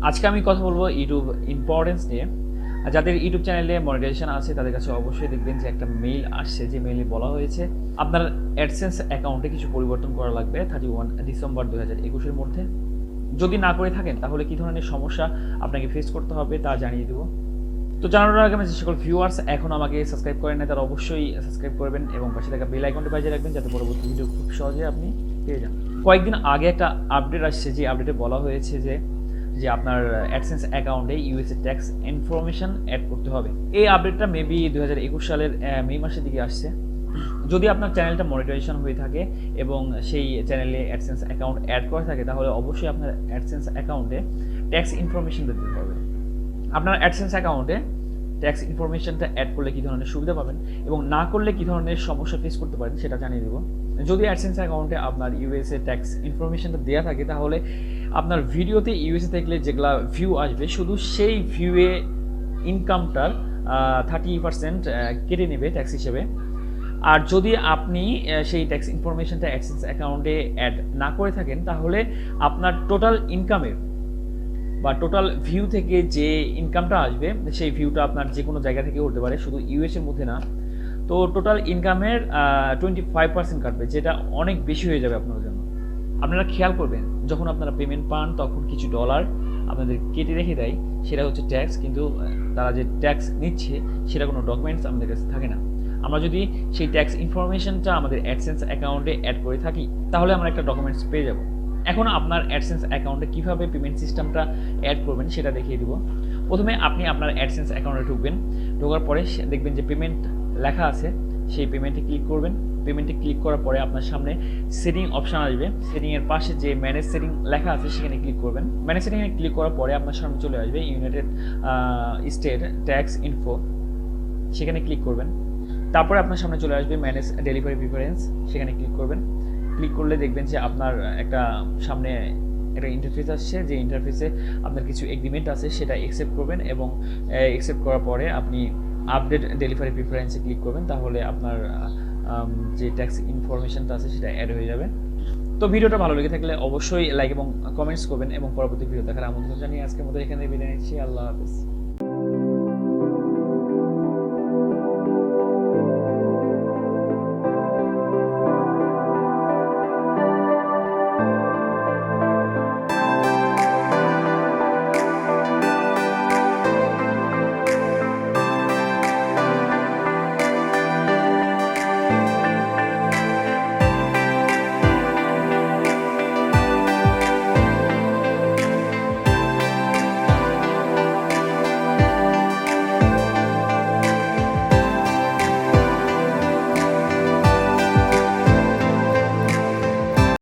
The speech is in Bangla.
আজকে আমি কথা বলবো ইউটিউব ইম্পর্টেন্স নিয়ে। যাদের ইউটিউব চ্যানেলে মনিটাইজেশন আছে তাদের কাছে অবশ্যই দেখবেন যে একটা মেইল আসছে, যে মেইলে বলা হয়েছে আপনার অ্যাডসেন্স অ্যাকাউন্টে কিছু পরিবর্তন করা লাগবে 31 ডিসেম্বর 2021-এর মধ্যে। যদি না করে থাকেন তাহলে কী ধরনের সমস্যা আপনাকে ফেস করতে হবে তা জানিয়ে দেবো। তো জানানোর আগে আমি যে সকল ভিউয়ার্স এখন আমাকে সাবস্ক্রাইব করেন না তারা অবশ্যই সাবস্ক্রাইব করবেন এবং পাশে থাকা বেল আইকনটি বাজিয়ে রাখবেন যাতে পরবর্তী ভিডিও খুব সহজে আপনি পেয়ে যান। কয়েকদিন আগে একটা আপডেট আসছে, যে আপডেটে বলা হয়েছে যে আপনার অ্যাডসেন্স অ্যাকাউন্টে ইউএসএ ট্যাক্স ইনফরমেশন অ্যাড করতে হবে। এই আপডেটটা মেবি 2021 সালের মে মাসের দিকে আসছে। যদি আপনার চ্যানেলটা মনিটাইজেশন হয়ে থাকে এবং সেই চ্যানেলে অ্যাডসেন্স অ্যাকাউন্ট অ্যাড করা থাকে তাহলে অবশ্যই আপনার অ্যাডসেন্স অ্যাকাউন্টে ট্যাক্স ইনফরমেশন দিতে হবে। আপনার অ্যাডসেন্স অ্যাকাউন্টে ট্যাক্স ইনফরমেশনটা অ্যাড করলে কী ধরনের সুবিধা পাবেন এবং না করলে কী ধরনের সমস্যা ফেস করতে পারেন সেটা জানিয়ে দেবো। যদি অ্যাডসেন্স অ্যাকাউন্টে আপনার ইউএসএ ট্যাক্স ইনফরমেশনটা দেওয়া থাকে তাহলে আপনার ভিডিওতে ইউএসএ থাকলে যেগুলা ভিউ আসবে শুধু সেই ভিউয়ে ইনকামটার 30% কেটে নেবে ট্যাক্স হিসেবে। আর যদি আপনি সেই ট্যাক্স ইনফরমেশনটা অ্যাডসেন্স অ্যাকাউন্টে অ্যাড না করে থাকেন তাহলে আপনার টোটাল ইনকামের বা টোটাল ভিউ থেকে যে ইনকামটা আসবে সেই ভিউটা আপনার যে কোনো জায়গা থেকে হতে পারে, শুধু ইউএসের মধ্যে না। তো টোটাল ইনকামের 25% কাটবে, যেটা অনেক বেশি হয়ে যাবে আপনার জন্য। আপনারা খেয়াল করবেন যখন আপনারা পেমেন্ট পান তখন কিছু ডলার আপনাদের কেটে রেখে দেয়, সেটা হচ্ছে ট্যাক্স, কিন্তু তারা যে ট্যাক্স নিচ্ছে সেটা কোনো ডকুমেন্টস আমাদের কাছে থাকে না। আমরা যদি সেই ট্যাক্স ইনফরমেশনটা আমাদের অ্যাডসেন্স অ্যাকাউন্টে অ্যাড করে থাকি তাহলে আমরা একটা ডকুমেন্টস পেয়ে যাব। এখন আপনার অ্যাডসেন্স অ্যাকাউন্টে কীভাবে পেমেন্ট সিস্টেমটা অ্যাড করবেন সেটা দেখিয়ে দেবো। প্রথমে আপনি আপনার অ্যাডসেন্স অ্যাকাউন্টে ঢুকবেন, ঢোকার পরে দেখবেন যে পেমেন্ট লেখা আছে, সেই পেমেন্টে ক্লিক করবেন। পেমেন্টে ক্লিক করার পরে আপনার সামনে সেটিং অপশান আসবে, সেটিংয়ের পাশে যে ম্যানেজ সেটিং লেখা আছে সেখানে ক্লিক করবেন। ম্যানেজ সেটিংয়ে ক্লিক করার পরে আপনার সামনে চলে আসবে ইউনাইটেড স্টেট ট্যাক্স ইনফো, সেখানে ক্লিক করবেন। তারপরে আপনার সামনে চলে আসবে ম্যানেজ ডেলিভারি প্রিফারেন্স, সেখানে ক্লিক করবেন। ক্লিক করলে দেখবেন যে আপনার একটা সামনে একটা ইন্টারফেস আসছে, যে ইন্টারফেসে আপনার কিছু এগ্রিমেন্ট আছে সেটা অ্যাকসেপ্ট করবেন এবং অ্যাকসেপ্ট করার পরে আপনি আপডেট ডেলিভারি প্রিফারেন্সে ক্লিক করবেন, তাহলে আপনার যে ট্যাক্স ইনফরমেশনটা আছে সেটা অ্যাড হয়ে যাবে। তো ভিডিওটা ভালো লেগে থাকলে অবশ্যই লাইক এবং কমেন্টস করবেন এবং পরবর্তী ভিডিও দেখার আমন্ত্রণ জানিয়ে আজকের মতো এখানে বিদায় নিচ্ছি। আল্লাহ হাফেজ।